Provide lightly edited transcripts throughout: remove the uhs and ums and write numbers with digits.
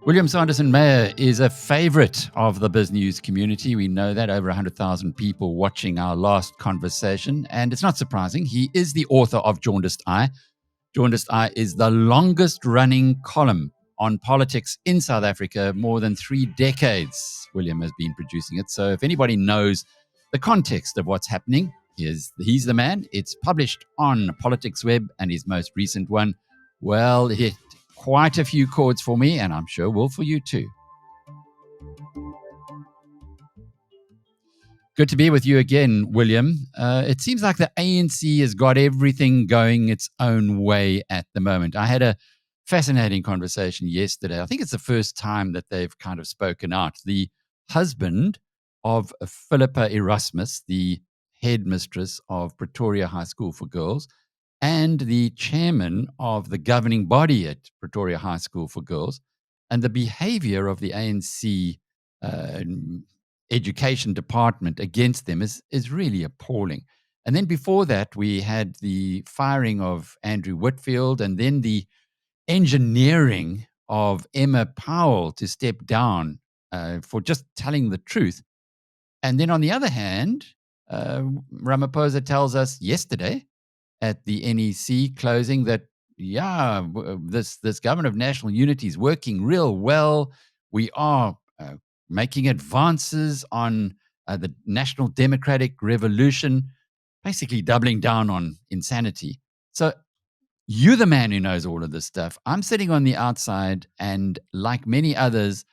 William Saunderson-Meyer is a favorite of the Biz News community. We know that, over 100,000 people watching our last conversation. And it's not surprising. He is the author of Jaundiced Eye. Jaundiced Eye is the longest running column on politics in South Africa, more than 3 decades. William has been producing it. So if anybody knows the context of what's happening, he's the man. It's published on Politics Web, and his most recent one, well, it hit quite a few chords for me, and I'm sure will for you too. Good to be with you again, William. It seems like the ANC has got everything going its own way at the moment. I had a fascinating conversation yesterday. I think it's the first time that they've kind of spoken out. The husband of Philippa Erasmus, the headmistress of Pretoria High School for Girls, and the chairman of the governing body at Pretoria High School for Girls, and the behavior of the ANC education department against them is really appalling. And then before that, we had the firing of Andrew Whitfield, and then the engineering of Emma Powell to step down for just telling the truth. And then on the other hand, Ramaphosa tells us yesterday at the NEC closing that, this government of national unity is working real well. We are making advances on the national democratic revolution, basically doubling down on insanity. So you're the man who knows all of this stuff. I'm sitting on the outside and, like many others,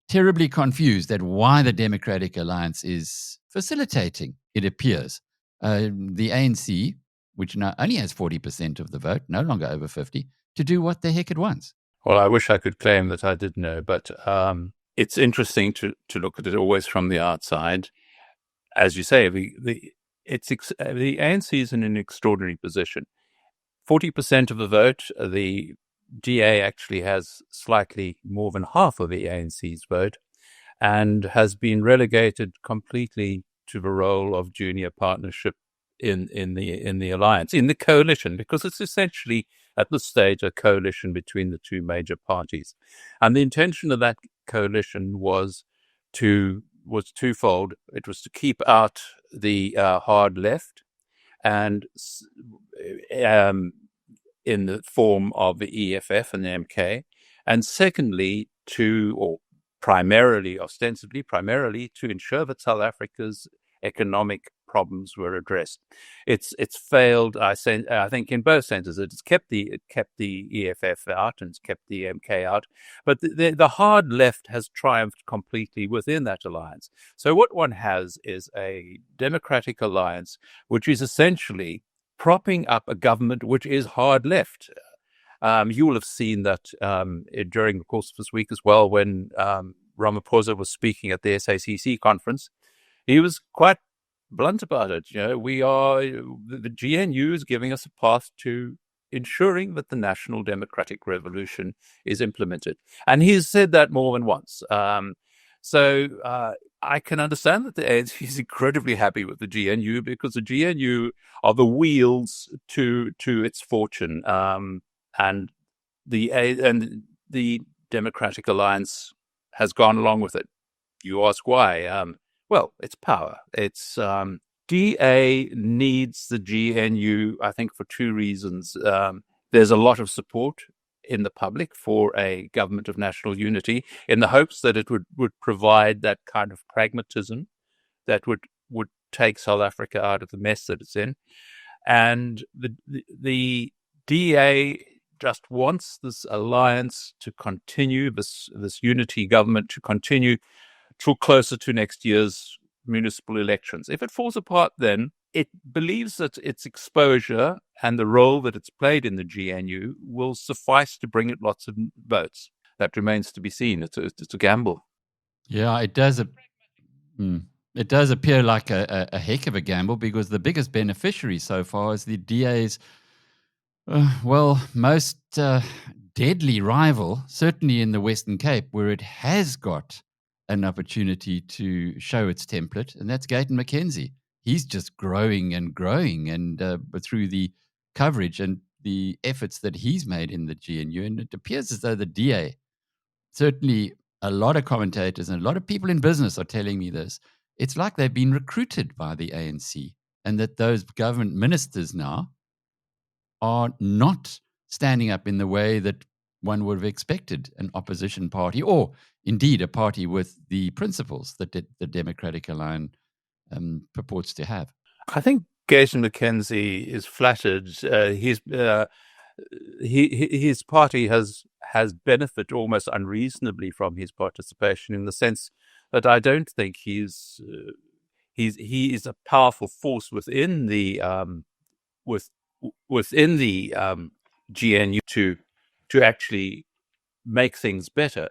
terribly confused at why the Democratic Alliance is facilitating, it appears, the ANC, which now only has 40% of the vote, no longer over 50, to do what the heck it wants. Well, I wish I could claim that I did know, but it's interesting to look at it always from the outside. As you say, the ANC is in an extraordinary position. 40% of the vote, the DA actually has slightly more than half of the ANC's vote, and has been relegated completely to the role of junior partnership in the alliance, in the coalition, because it's essentially at this stage a coalition between the two major parties. And the intention of that coalition was twofold. It was to keep out the hard left, and in the form of the EFF and the MK, and secondly, ostensibly primarily to ensure that South Africa's economic problems were addressed. It's failed. I think in both senses. It's kept the EFF out and it's kept the MK out, but the hard left has triumphed completely within that alliance. So what one has is a democratic alliance, which is essentially propping up a government which is hard left. You will have seen that during the course of this week as well, when Ramaphosa was speaking at the SACC conference. He was quite blunt about it. The GNU is giving us a path to ensuring that the national democratic revolution is implemented. And he's said that more than once. So I can understand that the ANC is incredibly happy with the GNU, because the GNU are the wheels to its fortune. And the Democratic Alliance has gone along with it. You ask why? Well, it's power. It's DA needs the GNU, I think, for 2 reasons. There's a lot of support in the public for a government of national unity, in the hopes that it would provide that kind of pragmatism that would take South Africa out of the mess that it's in. And the DA just wants this alliance to continue, this unity government to continue till closer to next year's municipal elections. If it falls apart, then it believes that its exposure and the role that it's played in the GNU will suffice to bring it lots of votes. That remains to be seen. It's a gamble. Yeah, it does. It does appear like a heck of a gamble, because the biggest beneficiary so far is the DA's, most deadly rival, certainly in the Western Cape, where it has got an opportunity to show its template, and that's Gayton McKenzie. He's just growing and growing, and through the coverage and the efforts that he's made in the GNU, and it appears as though the DA, certainly a lot of commentators and a lot of people in business are telling me this, it's like they've been recruited by the ANC, and that those government ministers now are not standing up in the way that one would have expected an opposition party, or indeed a party with the principles that the Democratic Alliance purports to have. I think Gayton McKenzie is flattered. His party has benefited almost unreasonably from his participation, in the sense that I don't think he is a powerful force within the GNU to actually make things better.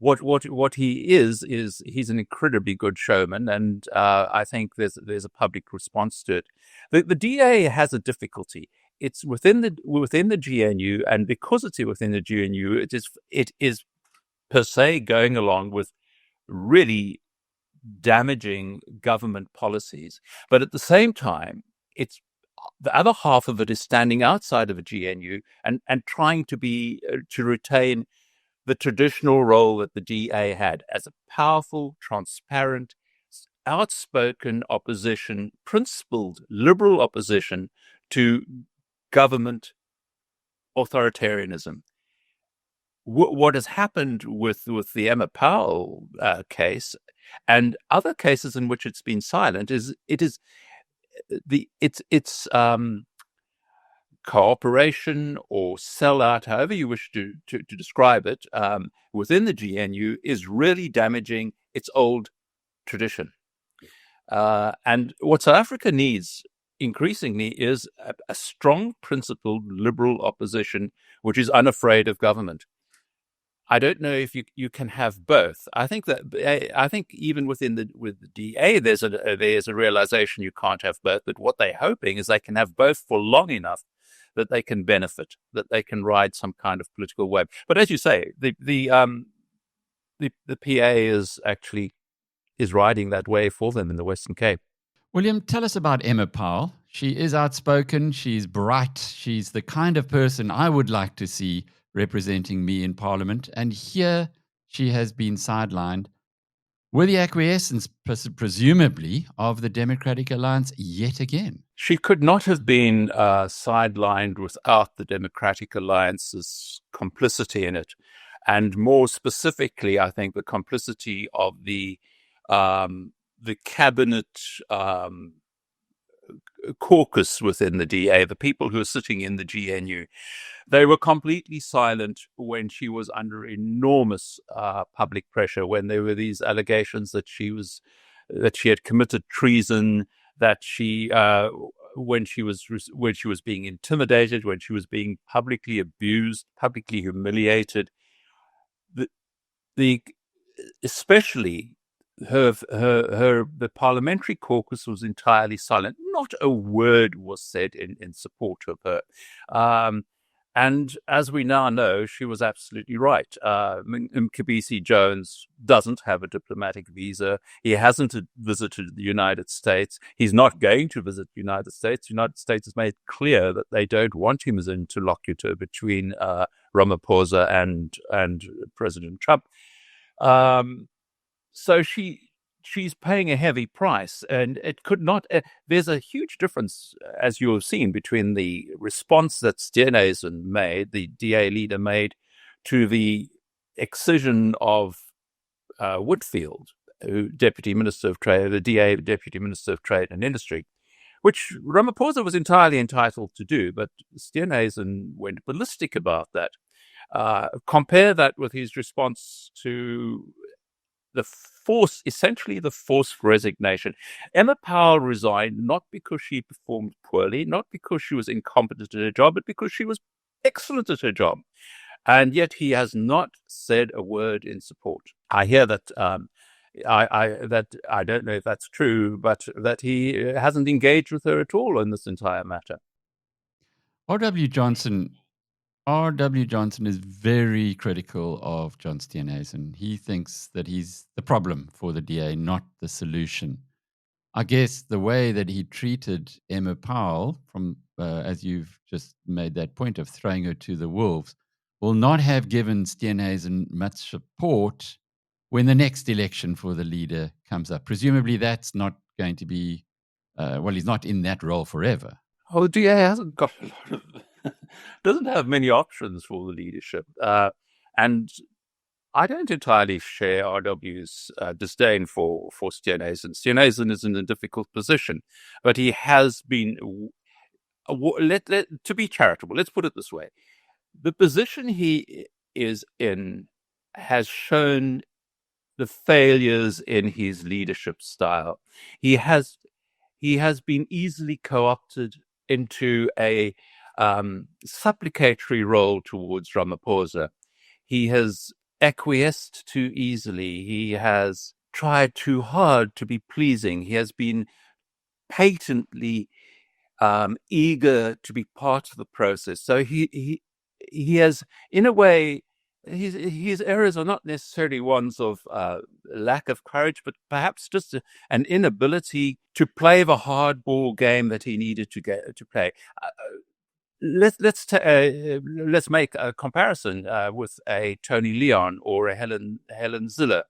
What he is he's an incredibly good showman, and I think there's a public response to it. The DA has a difficulty. It's within the GNU, and because it's within the GNU, it is per se going along with really damaging government policies. But at the same time, it's the other half of it is standing outside of a GNU and trying to retain the traditional role that the DA had as a powerful, transparent, outspoken opposition, principled, liberal opposition to government authoritarianism. What has happened with the Emma Powell case and other cases in which it's been silent is cooperation or sellout, however you wish to describe it, within the GNU is really damaging its old tradition. And what South Africa needs increasingly is a strong, principled, liberal opposition, which is unafraid of government. I don't know if you can have both. I think even with the DA, there's a realization you can't have both. But what they're hoping is they can have both for long enough that they can benefit, that they can ride some kind of political wave. But as you say, the PA is riding that wave for them in the Western Cape. William, tell us about Emma Powell. She is outspoken. She's bright. She's the kind of person I would like to see representing me in Parliament. And here she has been sidelined with the acquiescence, presumably, of the Democratic Alliance yet again. She could not have been sidelined without the Democratic Alliance's complicity in it. And more specifically, I think the complicity of the cabinet caucus within the DA, the people who are sitting in the GNU. They were completely silent when she was under enormous public pressure, when there were these allegations that she had committed treason, that when she was being intimidated, when she was being publicly abused, publicly humiliated, especially the parliamentary caucus was entirely silent. Not a word was said in support of her. And as we now know, she was absolutely right. Mcebisi Jones doesn't have a diplomatic visa. He hasn't visited the United States. He's not going to visit the United States. The United States has made clear that they don't want him as an interlocutor between Ramaphosa and President Trump. So she's paying a heavy price, and it could not. There's a huge difference, as you have seen, between the response that Steenhuisen made, the DA leader made, to the excision of Whitfield, Deputy Minister of Trade, the DA Deputy Minister of Trade and Industry, which Ramaphosa was entirely entitled to do, but Steenhuisen went ballistic about that. Compare that with his response to essentially the forced resignation. Emma Powell resigned not because she performed poorly, not because she was incompetent at her job, but because she was excellent at her job. And yet he has not said a word in support. I hear that I don't know if that's true, but that he hasn't engaged with her at all in this entire matter. R.W. Johnson is very critical of John Steenhuisen. He thinks that he's the problem for the DA, not the solution. I guess the way that he treated Emma Powell, from as you've just made that point of throwing her to the wolves, will not have given Steenhuisen much support when the next election for the leader comes up. Presumably that's not going to be, he's not in that role forever. Oh, the DA hasn't got a lot of, doesn't have many options for the leadership. And I don't entirely share RW's disdain for Steenhuisen. Steenhuisen is in a difficult position, but he has been, to be charitable, let's put it this way. The position he is in has shown the failures in his leadership style. He has been easily co-opted into a supplicatory role towards Ramaphosa. He has acquiesced too easily. He has tried too hard to be pleasing. He has been patently eager to be part of the process. So he has, in a way, his errors are not necessarily ones of lack of courage, but perhaps just an inability to play the hardball game that he needed to play. Let's make a comparison with a Tony Leon or a Helen Zille.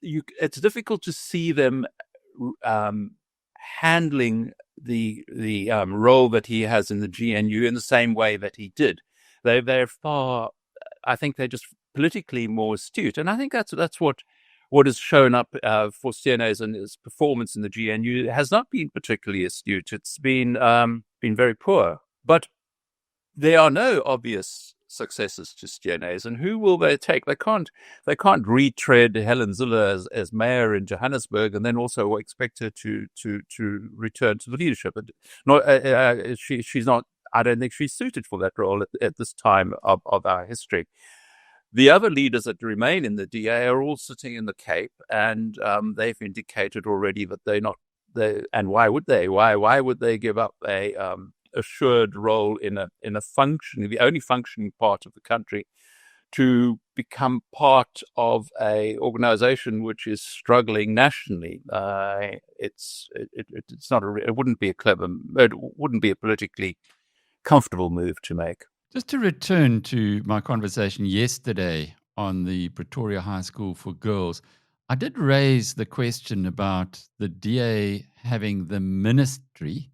It's difficult to see them handling the role that he has in the GNU in the same way that he did. They're far, I think they're just politically more astute, and I think that's what has shown up for Steenhuisen's performance in the GNU. It has not been particularly astute. It's been very poor. But there are no obvious successors to Steenhuisen. Who will they take? They can't retread Helen Zille as mayor in Johannesburg and then also expect her to return to the leadership. She's not. I don't think she's suited for that role at this time of our history. The other leaders that remain in the DA are all sitting in the Cape, and they've indicated already that they're not. And why would they? Why would they give up a assured role in a the only functioning part of the country, to become part of a organization which is struggling nationally? It wouldn't be a politically comfortable move to make. Just to return to my conversation yesterday on the Pretoria High School for Girls, I did raise the question about the DA having the ministry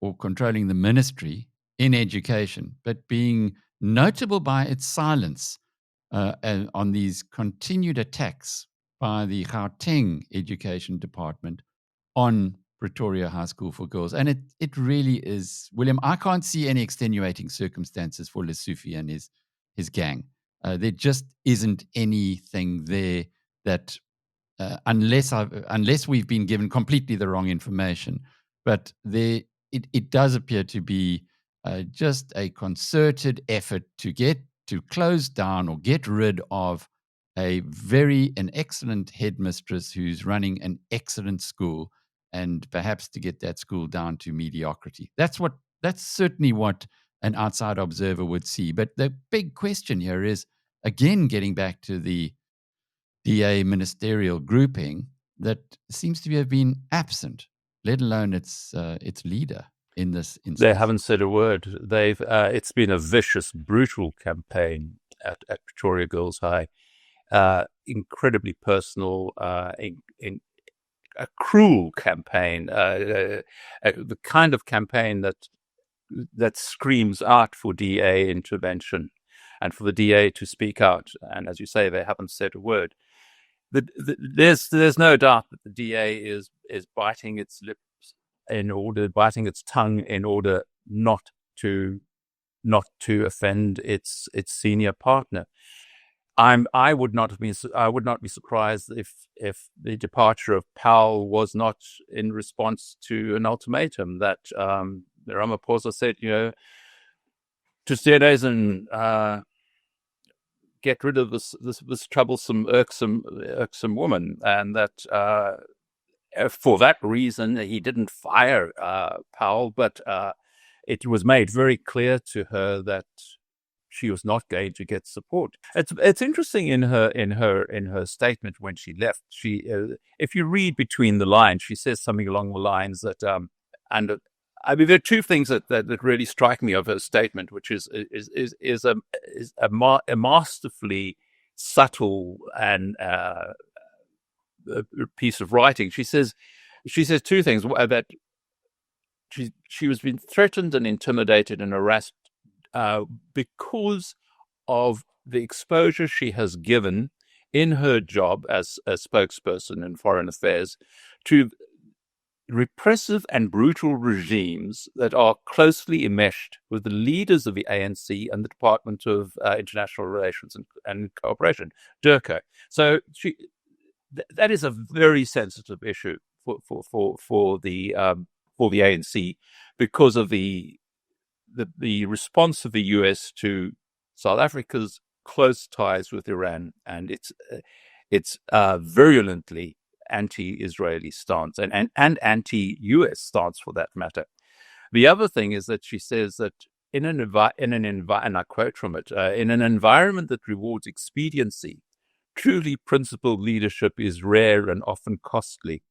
or controlling the ministry in education, but being notable by its silence on these continued attacks by the Gauteng Education Department on Pretoria High School for Girls. And it really is, William, I can't see any extenuating circumstances for Lessufi and his gang. There just isn't anything there that, unless we've been given completely the wrong information, but it does appear to be just a concerted effort to close down or get rid of an excellent headmistress who's running an excellent school, and perhaps to get that school down to mediocrity. That's certainly what an outside observer would see. But the big question here is, again, getting back to the DA ministerial grouping that seems to have been absent, let alone its leader in this instance. They haven't said a word. It's been a vicious, brutal campaign at Pretoria Girls High. Incredibly personal, in a cruel campaign, the kind of campaign that screams out for DA intervention and for the DA to speak out. And as you say, they haven't said a word. There's no doubt that the DA is biting its lips biting its tongue in order not to offend its senior partner. I would not be surprised if the departure of Powell was not in response to an ultimatum that Ramaphosa said, to Steenhuisen, get rid of this troublesome, irksome woman, and that for that reason he didn't fire Powell, but it was made very clear to her that she was not going to get support. It's interesting in her statement when she left. She, if you read between the lines, she says something along the lines that, and I mean, there are two things that really strike me of her statement, which is a masterfully subtle and piece of writing. She says two things: that she was being threatened and intimidated and harassed because of the exposure she has given in her job as a spokesperson in foreign affairs to repressive and brutal regimes that are closely enmeshed with the leaders of the ANC and the Department of International Relations and Cooperation, DIRCO. So that is a very sensitive issue for the ANC because of the response of the US to South Africa's close ties with Iran and its virulently anti-Israeli stance and anti-US stance for that matter. The other thing is that she says that in an environment, and I quote from it, in an environment that rewards expediency, truly principled leadership is rare and often costly.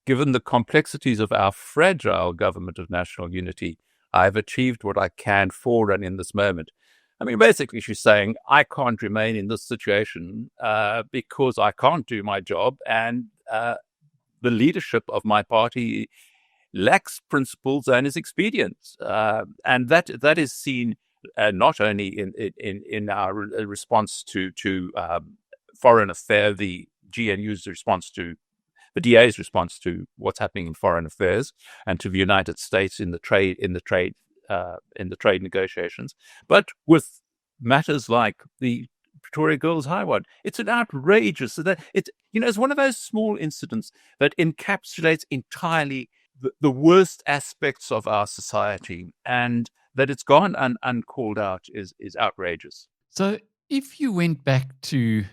Given the complexities of our fragile government of national unity, I have achieved what I can for and in this moment. I mean, basically, she's saying, I can't remain in this situation because I can't do my job, and the leadership of my party lacks principles and is expedient. And that is seen not only in our response to foreign affairs, the GNU's response to the DA's response to what's happening in foreign affairs and to the United States in the trade negotiations, but with matters like the Pretoria Girls High one. It's an outrageous. It's one of those small incidents that encapsulates entirely the worst aspects of our society, and that it's gone uncalled out is outrageous. So if you went back to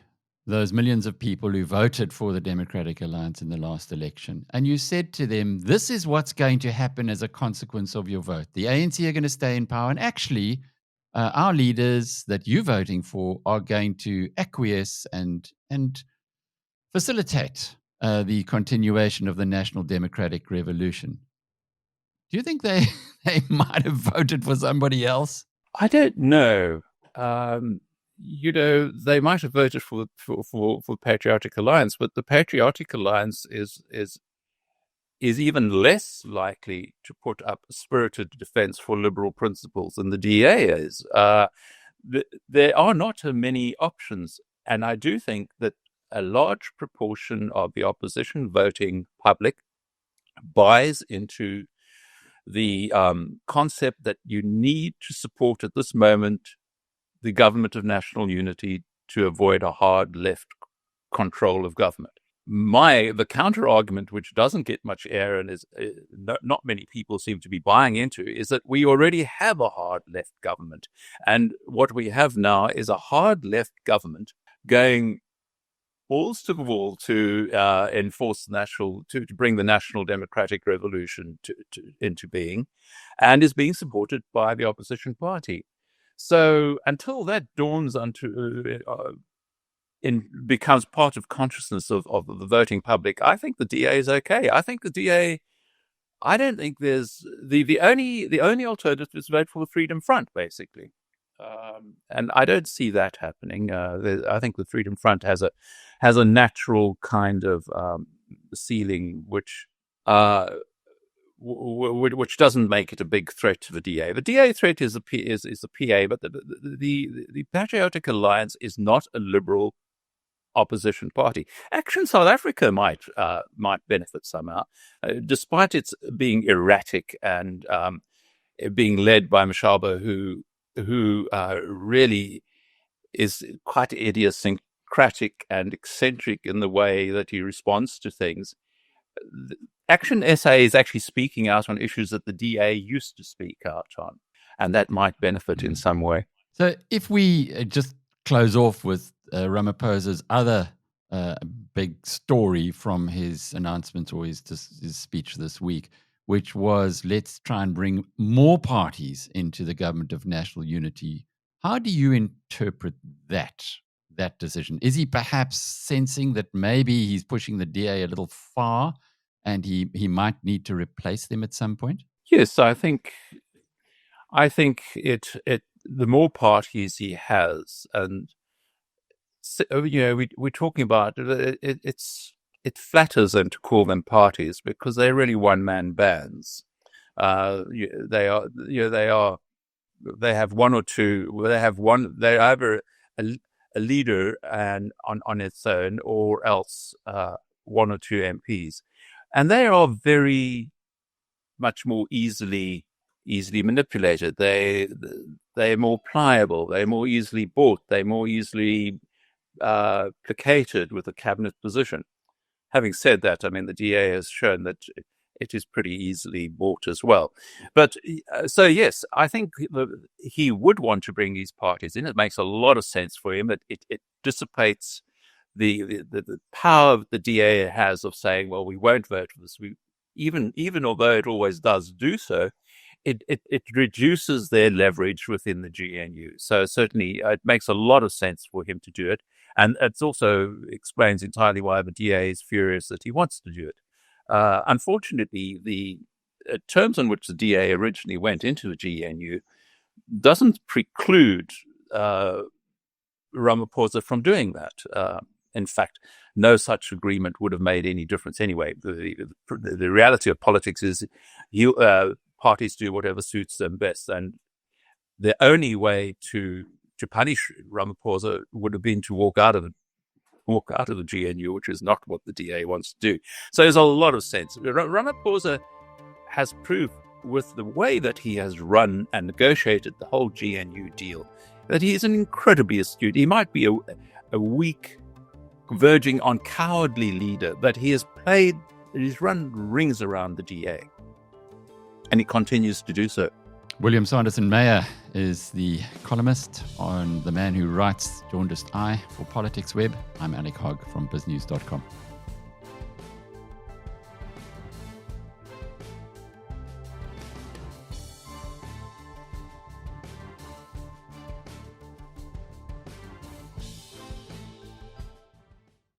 those millions of people who voted for the Democratic Alliance in the last election, and you said to them, this is what's going to happen as a consequence of your vote. The ANC are going to stay in power, and actually our leaders that you're voting for are going to acquiesce and facilitate the continuation of the National Democratic Revolution. Do you think they might have voted for somebody else? I don't know. They might have voted for Patriotic Alliance, but the Patriotic Alliance is even less likely to put up a spirited defense for liberal principles than the DA is. There are not many options, and I do think that a large proportion of the opposition voting public buys into the concept that you need to support at this moment the government of national unity to avoid a hard left control of government. The counter argument, which doesn't get much air and is not many people seem to be buying into, is that we already have a hard left government, and what we have now is a hard left government going balls to the wall to enforce to bring the National Democratic Revolution into being, and is being supported by the opposition party. So until that dawns becomes part of consciousness of the voting public, I think the DA is okay. I think the DA. I don't think there's the only alternative is vote for the Freedom Front, basically, and I don't see that happening. I think the Freedom Front has a natural kind of ceiling, which doesn't make it a big threat to the DA. The DA threat is the PA, but the Patriotic Alliance is not a liberal opposition party. Action South Africa might benefit somehow, despite its being erratic and being led by Mashaba, who really is quite idiosyncratic and eccentric in the way that he responds to things. Action SA is actually speaking out on issues that the DA used to speak out on, and that might benefit in some way. So if we just close off with Ramaphosa's other big story from his announcement or his speech this week, which was, let's try and bring more parties into the government of national unity. How do you interpret that decision? Is he perhaps sensing that maybe he's pushing the DA a little far and he might need to replace them at some point? Yes, I think it the more parties he has, and we're talking about it flatters them to call them parties because they're really one-man bands. They are, they have one or two. They have one. They're either a leader and on its own, or else one or two MPs, and they are very much more easily manipulated. They're more pliable. They're more easily bought. They're more easily placated with a cabinet position. Having said that, I mean, the DA has shown that it is pretty easily bought as well. But so, yes, I think he would want to bring these parties in. It makes a lot of sense for him. It dissipates the power the DA has of saying, well, we won't vote for this. Even although it always does do so, it reduces their leverage within the GNU. So certainly it makes a lot of sense for him to do it. And it also explains entirely why the DA is furious that he wants to do it. Unfortunately, the terms on which the DA originally went into the GNU doesn't preclude Ramaphosa from doing that. In fact, no such agreement would have made any difference anyway. The reality of politics is parties do whatever suits them best. And the only way to punish Ramaphosa would have been to walk out of the GNU, which is not what the DA wants to do. So there's a lot of sense. Ramaphosa has proved with the way that he has run and negotiated the whole GNU deal that he is an incredibly astute. He might be a weak, verging on cowardly leader, but he's run rings around the DA, and he continues to do so. William Saunderson-Meyer is the columnist on The Man Who Writes Jaundiced Eye for Politics Web. I'm Alec Hogg from biznews.com.